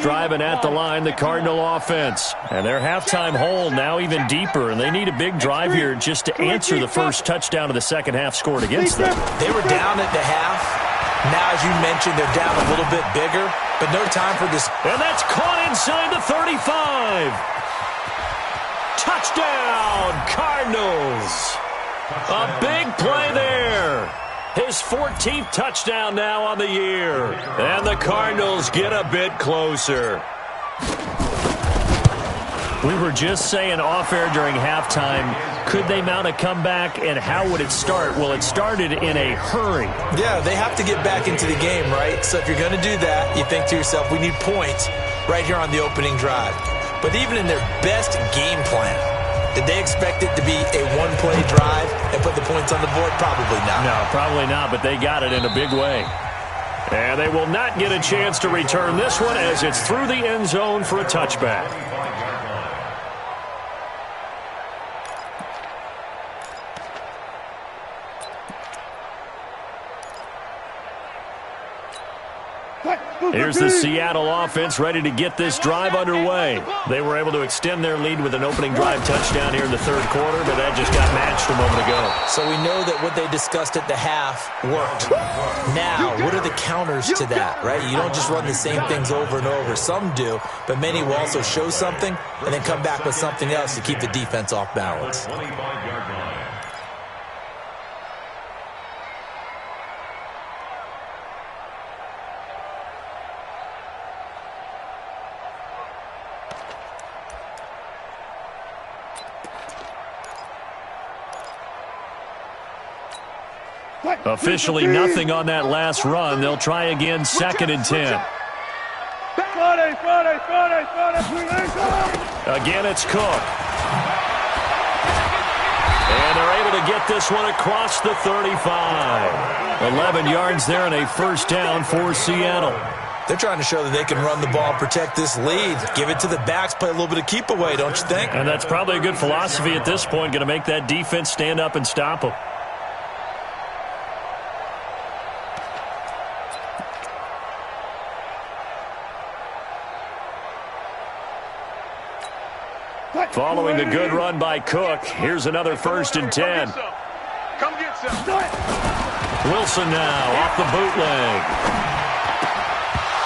Driving at the line, the Cardinal offense. And their halftime hole now even deeper, and they need a big drive here just to answer the first touchdown of the second half scored against them. They were down at the half. Now, as you mentioned, they're down a little bit bigger, but no time for this. And that's caught inside the 35. Touchdown, Cardinals. A big play there. His 14th touchdown now on the year. And the Cardinals get a bit closer. We were just saying off-air during halftime, could they mount a comeback, and how would it start? Well, it started in a hurry. Yeah, they have to get back into the game, right? So if you're going to do that, you think to yourself, we need points right here on the opening drive. But even in their best game plan, did they expect it to be a one-play drive and put the points on the board? Probably not. No, probably not, but they got it in a big way. And they will not get a chance to return this one as it's through the end zone for a touchback. Here's the Seattle offense ready to get this drive underway. They were able to extend their lead with an opening drive touchdown here in the third quarter, but that just got matched a moment ago. So we know that what they discussed at the half worked. Now, what are the counters to that, right? You don't just run the same things over and over. Some do, but many will also show something and then come back with something else to keep the defense off balance. Officially nothing on that last run. They'll try again, 2nd and 10. Again, it's Cook. And they're able to get this one across the 35. 11 yards there and a first down for Seattle. They're trying to show that they can run the ball, protect this lead. Give it to the backs, play a little bit of keep away, don't you think? And that's probably a good philosophy at this point, going to make that defense stand up and stop them. Following the good run by Cook, here's another 1st and 10. Come get some. Wilson now off the bootleg.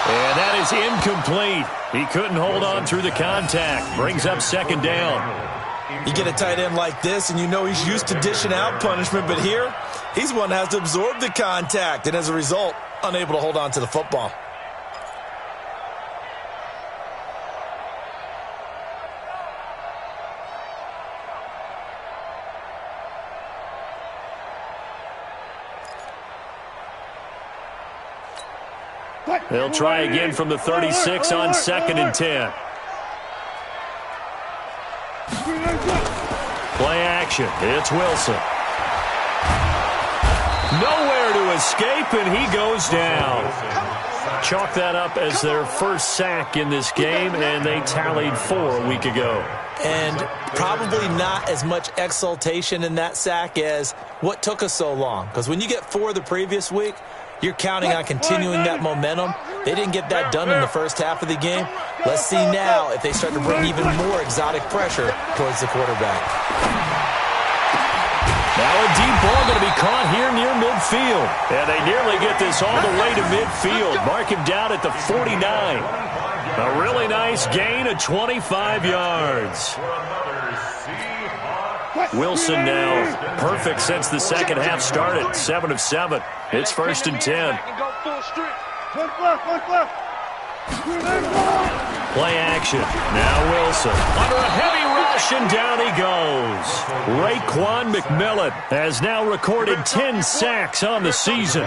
And that is incomplete. He couldn't hold on through the contact. Brings up 2nd down. You get a tight end like this, and you know he's used to dishing out punishment, but here, he's one that has to absorb the contact, and as a result, unable to hold on to the football. They'll try again from the 36 on 2nd and 10. Play action. It's Wilson. Nowhere to escape, and he goes down. Chalk that up as their first sack in this game, and they tallied 4 a week ago. And probably not as much exultation in that sack as what took us so long. Because when you get 4 the previous week, you're counting on continuing that momentum. They didn't get that done in the first half of the game. Let's see now if they start to bring even more exotic pressure towards the quarterback. Now a deep ball going to be caught here near midfield. And they nearly get this all the way to midfield. Mark him down at the 49. A really nice gain of 25 yards. Wilson now perfect since the second half started. 7 of 7. It's 1st and 10. Play action. Now Wilson. Under a heavy rush, and down he goes. Raekwon McMillan has now recorded 10 sacks on the season.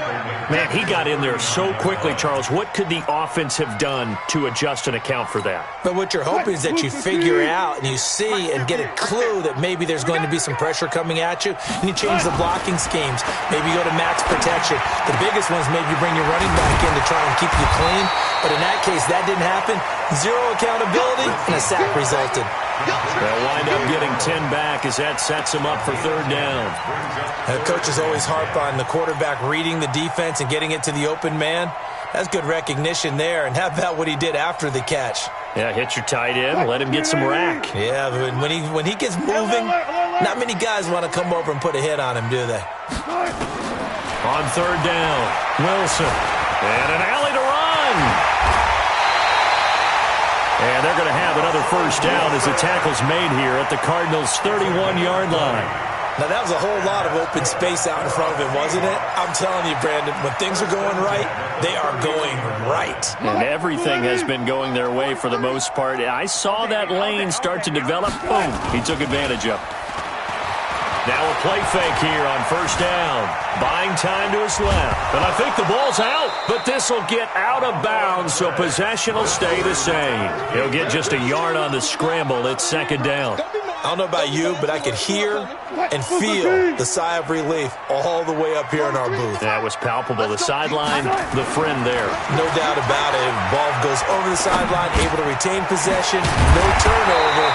Man, he got in there so quickly, Charles. What could the offense have done to adjust and account for that? But what you're hoping is that you figure out and you see and get a clue that maybe there's going to be some pressure coming at you, and you change the blocking schemes. Maybe you go to max protection. The biggest one is maybe you bring your running back in to try and keep you clean. But in that case, that didn't happen. 0 accountability, and a sack resulted. They'll wind up getting 10 back as that sets them up for 3rd down. The coaches always harp on the quarterback reading the defense and getting it to the open man. That's good recognition there. And how about what he did after the catch? Yeah, hit your tight end, let him get some rack. Yeah, but when he gets moving, not many guys want to come over and put a hit on him, do they? On third down, Wilson. And an alley to run. And they're going to have another first down as the tackle's made here at the Cardinals' 31-yard line. Now, that was a whole lot of open space out in front of him, wasn't it? I'm telling you, Brandon, when things are going right, they are going right. And everything has been going their way for the most part. I saw that lane start to develop. Boom. He took advantage of it. Now a play fake here on first down. Buying time to his left. And I think the ball's out, but this will get out of bounds, so possession will stay the same. He'll get just a yard on the scramble. It's second down. I don't know about you, but I could hear and feel the sigh of relief all the way up here in our booth. That was palpable. The sideline, the friend there. No doubt about it. Ball goes over the sideline, able to retain possession, no turnover.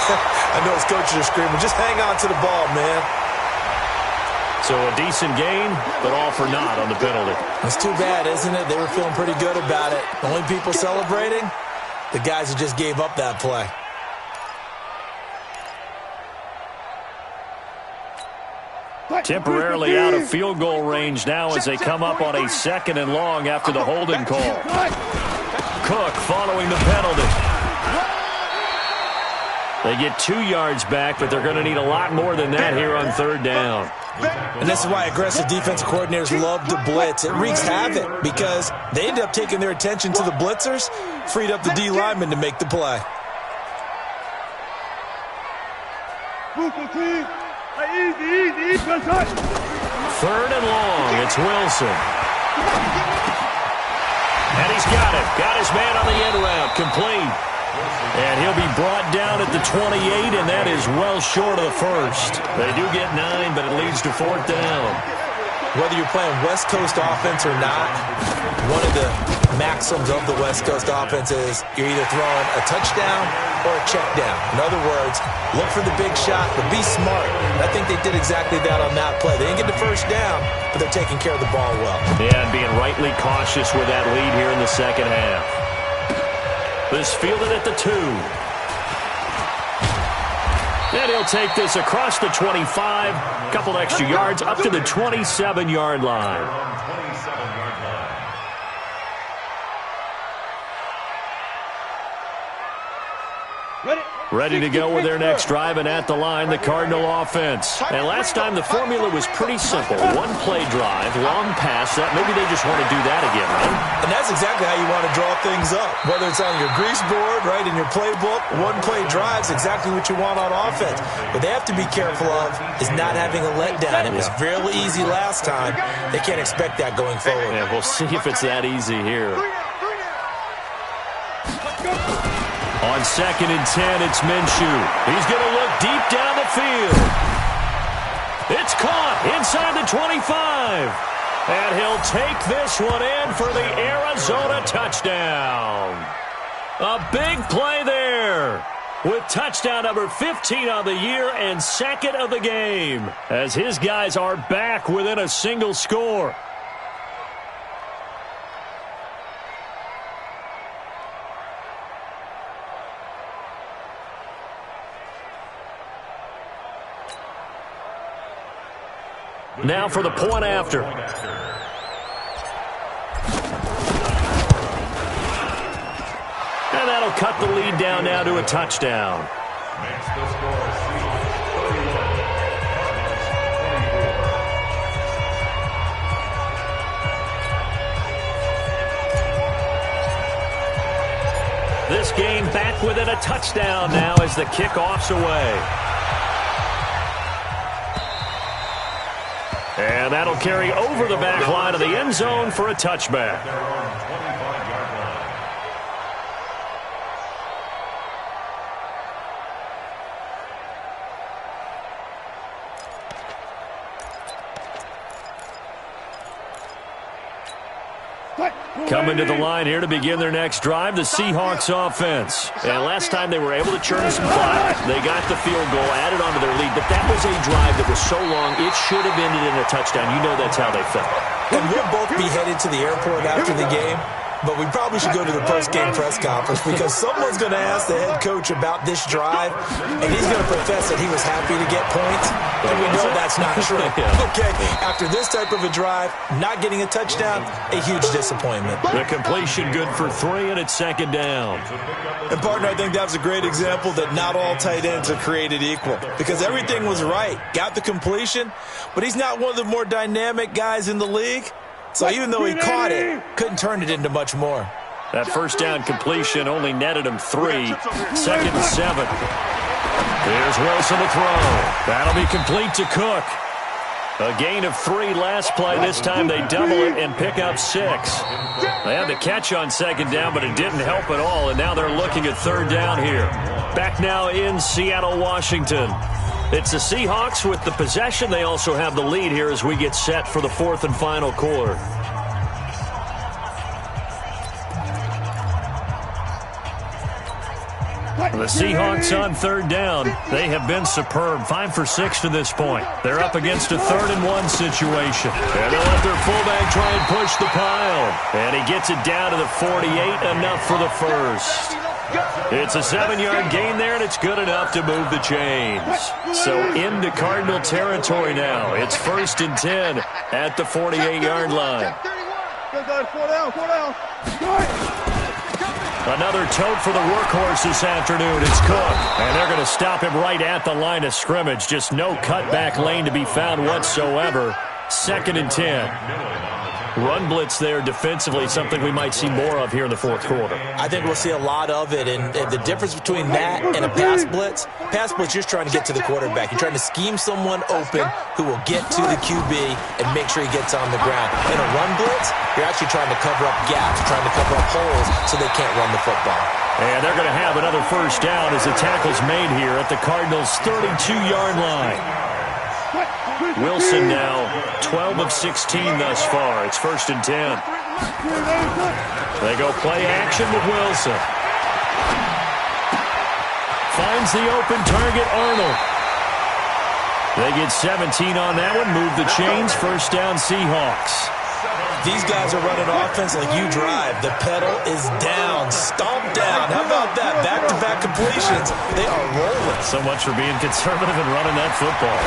I know his coaches are screaming, just hang on to the ball, man. So a decent gain, but all for naught on the penalty. That's too bad, isn't it? They were feeling pretty good about it. The only people celebrating, the guys who just gave up that play. Temporarily out of field goal range now as they come up on a 2nd and long after the holding call. Cook following the penalty. They get 2 yards back, but they're going to need a lot more than that here on third down. And this is why aggressive defensive coordinators love to blitz. It wreaks havoc because they end up taking their attention to the blitzers, freed up the D lineman to make the play. Third and long, it's Wilson. And he's got it. Got his man on the end route, complete. And he'll be brought down at the 28, and that is well short of the first. They do get 9, but it leads to fourth down. Whether you're playing West Coast offense or not, one of the maxims of the West Coast offense is you're either throwing a touchdown or a check down. In other words, look for the big shot, but be smart. And I think they did exactly that on that play. They didn't get the first down, but they're taking care of the ball well. Yeah, and being rightly cautious with that lead here in the second half. This fielded at the 2. And he'll take this across the 25, a couple extra yards up to the 27-yard line. Ready to go with their next drive, and at the line, the Cardinal offense. And last time, the formula was pretty simple. One-play drive, long pass. That maybe they just want to do that again, right? And that's exactly how you want to draw things up. Whether it's on your grease board, right, in your playbook, one-play drive's exactly what you want on offense. What they have to be careful of is not having a letdown. It was fairly easy last time. They can't expect that going forward. Yeah, we'll see if it's that easy here. On 2nd and 10, it's Minshew. He's going to look deep down the field. It's caught inside the 25. And he'll take this one in for the Arizona touchdown. A big play there with touchdown number 15 on the year and 2nd of the game as his guys are back within a single score. Now for the point after. And that'll cut the lead down now to a touchdown. This game back within a touchdown now as the kickoff's away. And that'll carry over the back line of the end zone for a touchback. What? Coming to the line here to begin their next drive, the Seahawks offense. And last time they were able to churn some clock. They got the field goal, added onto their lead, but that was a drive that was so long, it should have ended in a touchdown. You know that's how they felt. And we'll both be headed to the airport after the game, but we probably should go to the post-game press conference because someone's going to ask the head coach about this drive, and he's going to profess that he was happy to get points, and we know that's not true. Okay, after this type of a drive, not getting a touchdown, a huge disappointment. The completion good for 3, and it's second down. And, partner, I think that was a great example that not all tight ends are created equal because everything was right. Got the completion, but he's not one of the more dynamic guys in the league. So even though he caught it, couldn't turn it into much more. That first down completion only netted him 3. Second and 7. Here's Wilson to throw. That'll be complete to Cook. A gain of 3 last play. This time they double it and pick up 6. They had the catch on second down, but it didn't help at all, and now they're looking at third down here. Back now in Seattle, Washington. It's the Seahawks with the possession. They also have the lead here as we get set for the fourth and final quarter. The Seahawks on third down. They have been superb. 5 for 6 to this point. They're up against a 3rd-and-1 situation. And they'll let their fullback try and push the pile. And he gets it down to the 48, enough for the first. It's a 7-yard gain there, and it's good enough to move the chains. So into Cardinal territory now. It's 1st and 10 at the 48-yard line. Another tote for the workhorse this afternoon. It's Cook, and they're going to stop him right at the line of scrimmage. Just no cutback lane to be found whatsoever. 2nd and 10. Run blitz there defensively, something we might see more of here in the fourth quarter. I think we'll see a lot of it, and the difference between that and a pass blitz, you're just trying to get to the quarterback. You're trying to scheme someone open who will get to the QB and make sure he gets on the ground. In a run blitz, you're actually trying to cover up gaps, trying to cover up holes so they can't run the football. And they're going to have another first down as the tackle's made here at the Cardinals' 32-yard line. Wilson now 12 of 16 thus far. It's 1st and 10. They go play action with Wilson. Finds the open target, Arnold. They get 17 on that one. Move the chains. First down, Seahawks. These guys are running offense like you drive. The pedal is down. Stomp down. How about that? Back-to-back completions. They are rolling. So much for being conservative and running that football.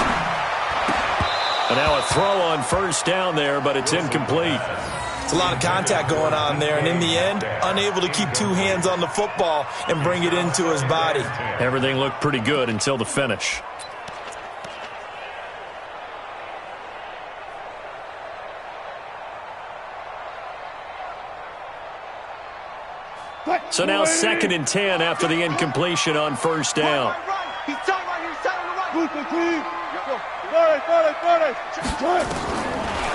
And now a throw on first down there, but it's incomplete. It's a lot of contact going on there, and in the end, unable to keep 2 hands on the football and bring it into his body. Everything looked pretty good until the finish. So now 2nd and 10 after the incompletion on first down. He's tight right here. He's tight on the right.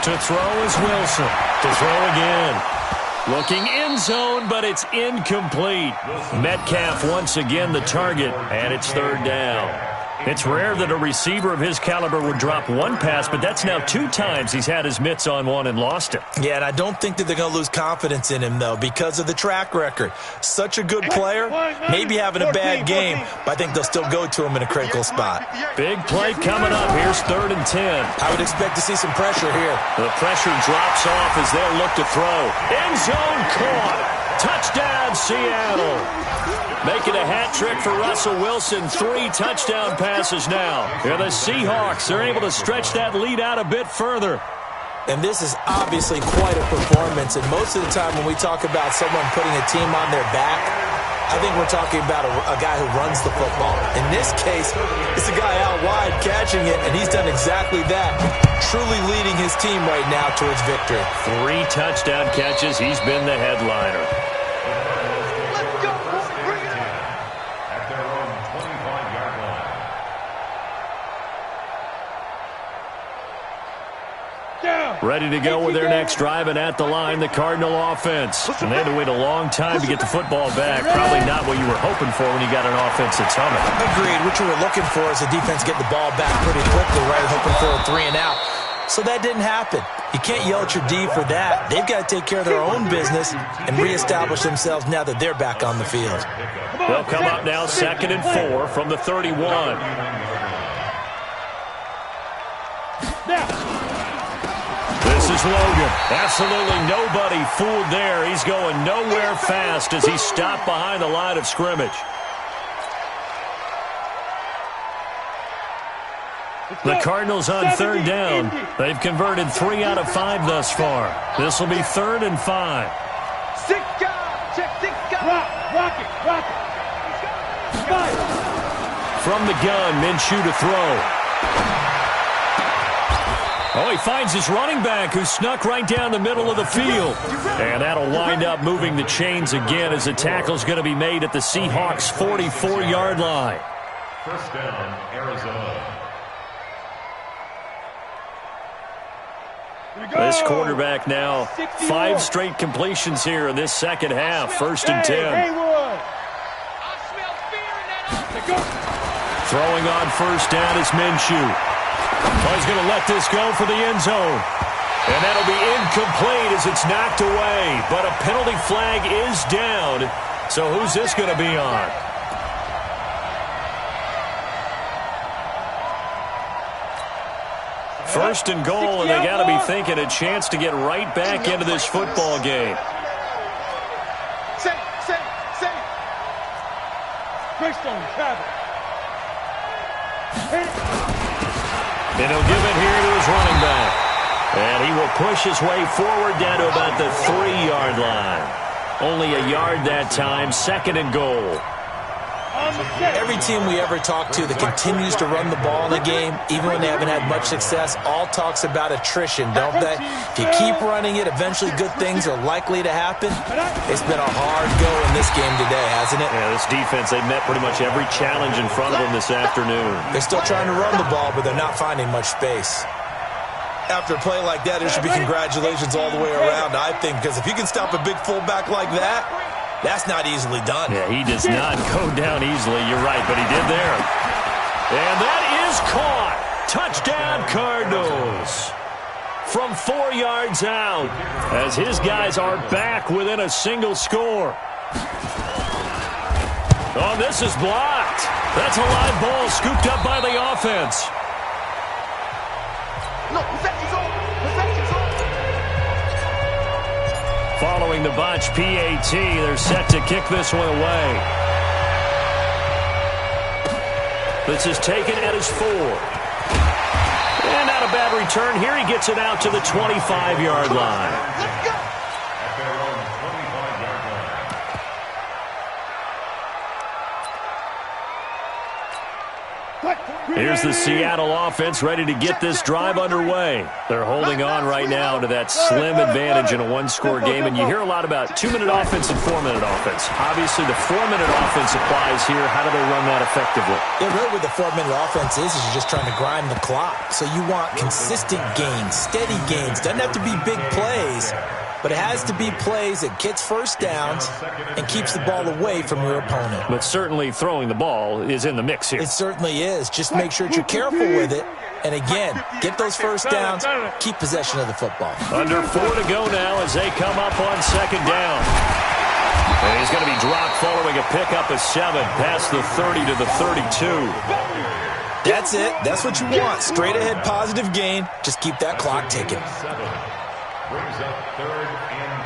To throw is Wilson. To throw again. Looking end zone, but it's incomplete. Metcalf once again the target, and it's third down. It's rare that a receiver of his caliber would drop one pass, but that's now 2 times he's had his mitts on one and lost it. Yeah, and I don't think that they're going to lose confidence in him, though, because of the track record. Such a good player, maybe having a bad game, but I think they'll still go to him in a critical spot. Big play coming up. Here's 3rd and 10. I would expect to see some pressure here. The pressure drops off as they'll look to throw. End zone caught. Touchdown, Seattle. Making a hat trick for Russell Wilson. 3 touchdown passes now. And the Seahawks are able to stretch that lead out a bit further. And this is obviously quite a performance. And most of the time when we talk about someone putting a team on their back, I think we're talking about a guy who runs the football. In this case, it's a guy out wide catching it, and he's done exactly that. Truly leading his team right now towards victory. 3 touchdown catches. He's been the headliner. Ready to go with their next drive, and at the line, the Cardinal offense. And they had to wait a long time to get the football back. Probably not what you were hoping for when you got an offense that's humming. Agreed. What you were looking for is the defense getting the ball back pretty quickly, right? Hoping for a 3 and out. So that didn't happen. You can't yell at your D for that. They've got to take care of their own business and reestablish themselves now that they're back on the field. They'll come up now 2nd and 4 from the 31. This is Logan. Absolutely nobody fooled there. He's going nowhere fast as he's stopped behind the line of scrimmage. The Cardinals on 3rd down. They've converted 3 out of 5 thus far. This will be 3rd and 5. 6 guys. Check 6 guys. Rock it. From the gun, Minshew to throw. Oh, he finds his running back who snuck right down the middle of the field. And that'll wind up moving the chains again as the tackle's going to be made at the Seahawks' 44-yard line. First down, Arizona. This quarterback now 5 straight completions here in this second half. 1st and 10. Throwing on 1st down is Minshew. Oh, he's going to let this go for the end zone. And that'll be incomplete as it's knocked away. But a penalty flag is down. So who's this going to be on? First and goal, and they got to be thinking a chance to get right back into this football game. Say. Greystone, travel. And he'll give it here to his running back. And he will push his way forward down to about the 3-yard line. Only a yard that time, 2nd and goal. Every team we ever talk to that continues to run the ball in a game, even when they haven't had much success, all talks about attrition, don't they? If you keep running it, eventually good things are likely to happen. It's been a hard go in this game today, hasn't it? Yeah, this defense, they've met pretty much every challenge in front of them this afternoon. They're still trying to run the ball, but they're not finding much space. After a play like that, there should be congratulations all the way around, I think, because if you can stop a big fullback like that, that's not easily done. Yeah, he does not go down easily. You're right, but he did there. And that is caught. Touchdown, Cardinals. From 4 yards out, as his guys are back within a single score. Oh, this is blocked. That's a live ball scooped up by the offense. No, possession's on. Following the botch PAT, they're set to kick this one away. This is taken at his 4. And not a bad return. Here he gets it out to the 25-yard line. Let's go. At their own 25-yard line. Here's the Seattle offense ready to get this drive underway. They're holding on right now to that slim advantage in a 1-score game. And you hear a lot about 2-minute offense and 4-minute offense. Obviously, the 4-minute offense applies here. How do they run that effectively? Yeah, really what the 4-minute offense is you're just trying to grind the clock. So you want consistent gains, steady gains. Doesn't have to be big plays, but it has to be plays that gets first downs and keeps the ball away from your opponent. But certainly throwing the ball is in the mix here. It certainly is. Just make sure that you're careful with it. And again, get those first downs, keep possession of the football. Under 4 to go now as they come up on 2nd down. And he's going to be dropped following a pickup of 7 past the 30 to the 32. That's it. That's what you want. Straight ahead positive gain. Just keep that clock ticking. Brings up 3rd and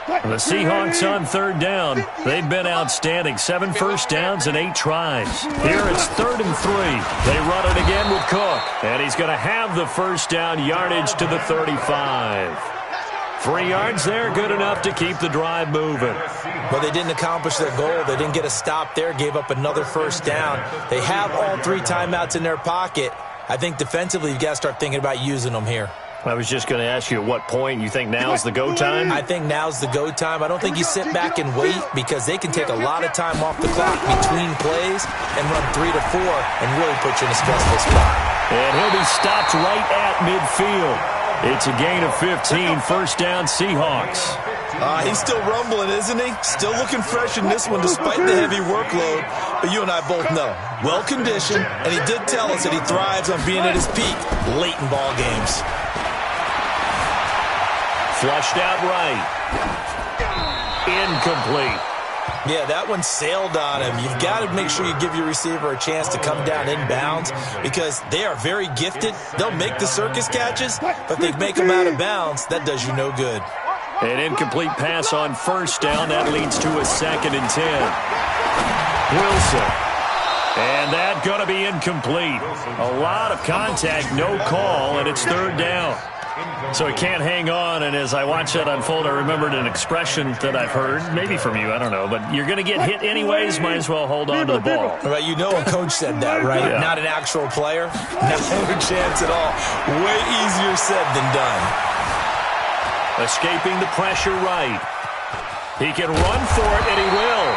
3. The Seahawks on 3rd down. They've been outstanding. 7 first downs and 8 tries. Here it's 3rd and 3. They run it again with Cook. And he's going to have the first down yardage to the 35. 3 yards there, good enough to keep the drive moving. Well, they didn't accomplish their goal. They didn't get a stop there, gave up another first down. They have all 3 timeouts in their pocket. I think defensively, you've got to start thinking about using them here. I was just going to ask you at what point you think now's the go time? I think now's the go time. I don't think you sit back and wait because they can take a lot of time off the clock between plays and run 3 to 4 and really put you in a stressful spot. And he'll be stopped right at midfield. It's a gain of 15, first down Seahawks. He's still rumbling, isn't he? Still looking fresh in this one despite the heavy workload. But you and I both know, well-conditioned, and he did tell us that he thrives on being at his peak late in ball games. Flushed out right. Incomplete. Yeah, that one sailed on him. You've got to make sure you give your receiver a chance to come down inbounds because they are very gifted. They'll make the circus catches, but they make them out of bounds. That does you no good. An incomplete pass on first down. That leads to a 2nd and 10. Wilson. And that going to be incomplete. A lot of contact, no call, and it's 3rd down. So he can't hang on, and as I watch that unfold, I remembered an expression that I've heard, maybe from you, I don't know, but you're going to get hit anyways, might as well hold on to the ball. Right, you know a coach said that, right? Yeah. Not an actual player? No chance at all. Way easier said than done. Escaping the pressure right. He can run for it, and he will.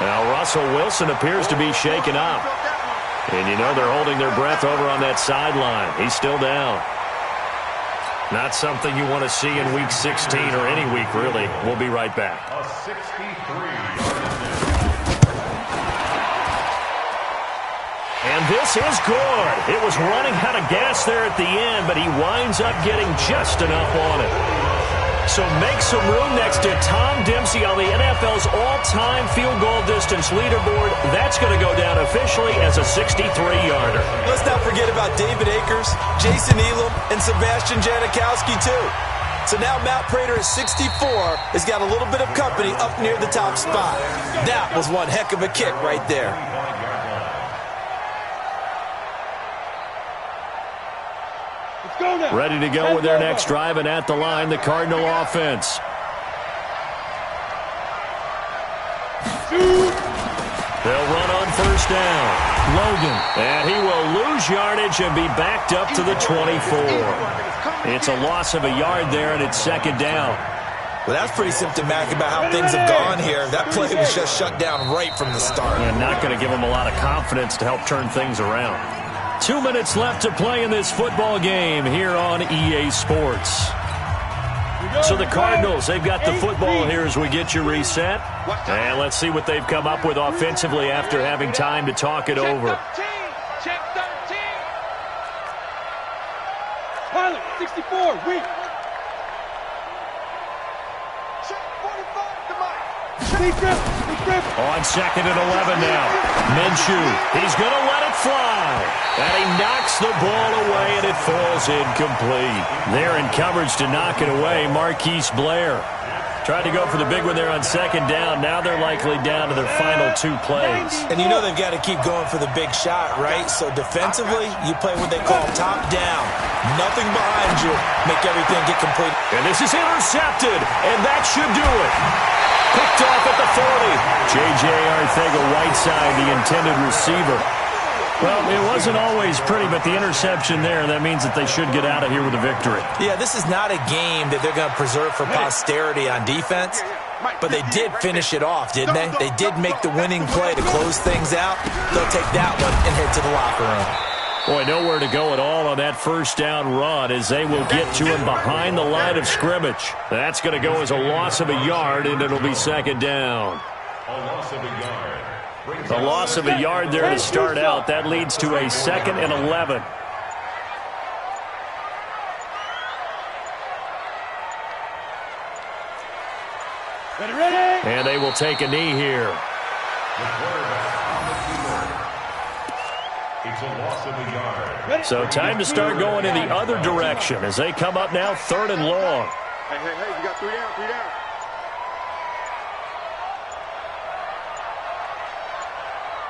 Now Russell Wilson appears to be shaken up. And you know they're holding their breath over on that sideline. He's still down. Not something you want to see in Week 16 or any week, really. We'll be right back. A 63-yard. And this is good. It was running out of gas there at the end, but he winds up getting just enough on it. So make some room next to Tom Dempsey on the NFL's all-time field goal distance leaderboard. That's going to go down officially as a 63-yarder. Let's not forget about David Akers, Jason Elam, and Sebastian Janikowski, too. So now Matt Prater at 64 has got a little bit of company up near the top spot. That was one heck of a kick right there. Ready to go with their next drive, and at the line, the Cardinal offense. They'll run on first down. Logan. And he will lose yardage and be backed up to the 24. It's a loss of a yard there, and it's 2nd down. Well, that's pretty symptomatic about how things have gone here. That play was just shut down right from the start. And not going to give them a lot of confidence to help turn things around. 2 minutes left to play in this football game here on EA Sports. So the Cardinals, they've got the football here as we get you reset. And let's see what they've come up with offensively after having time to talk it over. Check 13. Pilot, 64, weak. Check 45, the mic. Big grip. On 2nd and 11 now. Minshew, he's going to let it fly. And he knocks the ball away, and it falls incomplete. They're in coverage to knock it away. Marquise Blair tried to go for the big one there on 2nd down. Now they're likely down to their final 2 plays. And you know they've got to keep going for the big shot, right? So defensively, you play what they call top down. Nothing behind you. Make everything get complete. And this is intercepted, and that should do it. Picked off at the 40. J.J. Arcega-Whiteside, the intended receiver. Well, it wasn't always pretty, but the interception there, that means that they should get out of here with a victory. Yeah, this is not a game that they're going to preserve for posterity on defense, but they did finish it off, didn't they? They did make the winning play to close things out. They'll take that one and head to the locker room. Boy, nowhere to go at all on that first down run as they will get to him behind the line of scrimmage. That's going to go as a loss of a yard, and it'll be 2nd down. A loss of a yard. The loss of a yard there to start out. That leads to a 2nd and 11. Ready. And they will take a knee here. It's a loss of a yard. So time to start going in the other direction as they come up now 3rd and long. Hey, you got 3 down, 3 down.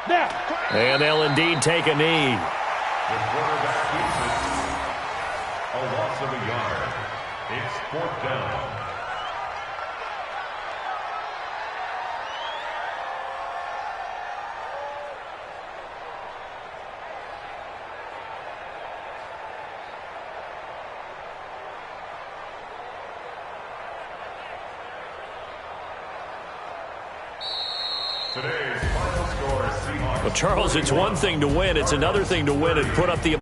Now. And they'll indeed take a knee. The quarterback keeps it. A loss of a yard. It's 4th down. Today's final score, Seahawks. Well, Charles, it's one thing to win. It's another thing to win and put up the